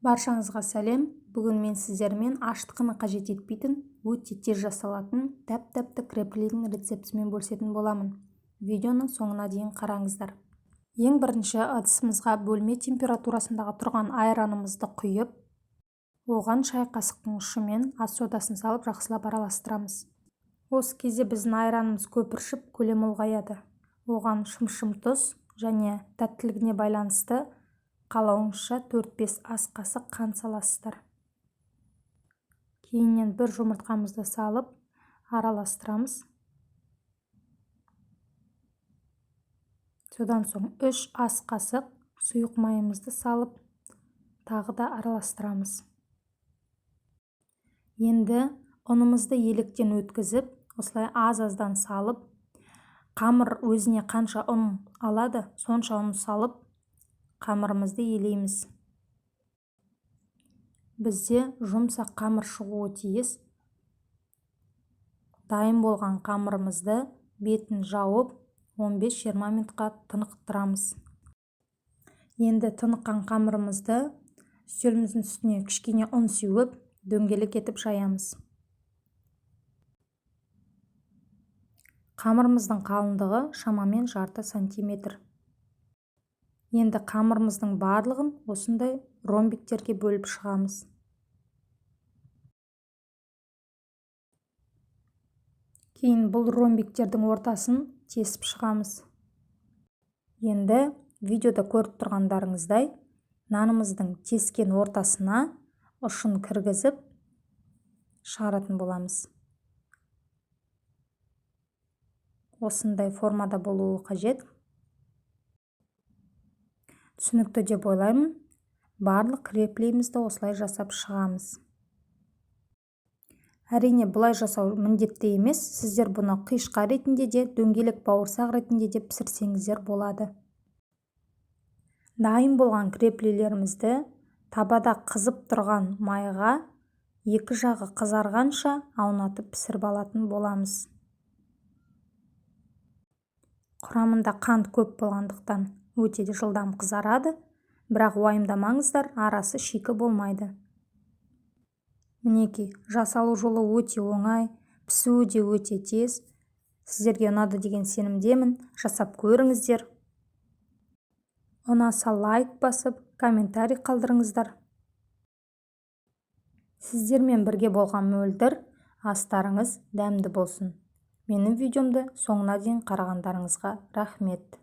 Баршаңызға сәлем. Бүгін мен сіздермен аштықны қажет етпейтін, өте тез жасалатын, тәп-тәтті креплидің рецептімен бөлісетін боламын. Видеоны соңына дейін қараңыздар. Ең бірінші ыдысымызға бөлме температурасындағы тұрған айранымызды құйып, оған шай қасықтың ұшымен ас содасын салып жақсылап араластырамыз. Осы кезде біздің айранымыз көпіршіп, көлемі ұлғаяды. Оған шым-шым тұз және тәттілігіне байланысты қалауыңызша 4-5 ас қасық қант саласыздар. Кейіннен бір жұмыртқамызды салып араластырамыз. Содан соң 3 ас қасық сұйық майымызды салып тағы да араластырамыз. Енді ұнымызды електен өткізіп, осылай аз-аздан салып, қамыр өзіне қанша ұн алады, сонша ұн салып, қамырымызды елейміз. Бізде жұмсақ қамыр шығуы тиіс. Дайын болған қамырымызды бетін жауып 15-20 минутқа тынықтырамыз. Енді тыныққан қамырымызды үстеліміздің үстіне кішкене ұн сеуіп, дөңгелек етіп жаямыз. Қамырымыздың қалыңдығы шамамен жарты сантиметр. Енді қамырымыздың барлығын осындай ромбиктерге бөліп шығамыз. Кейін бұл ромбиктердің ортасын тесіп шығамыз. Енді видеода көріп тұрғандарыңыздай нанымыздың тескен ортасына ұшын кіргізіп шығаратын боламыз. Осындай формада болуы қажет. Түсінікті деп ойлаймын. Барлық креплиімізді осылай жасап шығамыз. Әрине, бұлай жасау міндетті емес. Сіздер бұны қишқа ретінде де, дөңгелек бауырсақ ретінде де пісірсеңіздер болады. Дайын болған креплилерімізді табада қызып тұрған майға екі жағы қызарғанша аунатып пісіріп алатын боламыз. Құрамында қант көп болғандықтан өте жылдам қызарады, бірақ уайымдамаңыздар, арасы шикі болмайды. Мінекей, жасалу жолы өте оңай, пісуі де өте тез. Сіздерге ұнады деген сенімдемін, жасап көріңіздер. Ұнаса лайк басып, комментарий қалдырыңыздар. Сіздермен бірге болған мөлдір, астарыңыз дәмді болсын. Менің видеомды соңына дейін қарағандарыңызға рахмет.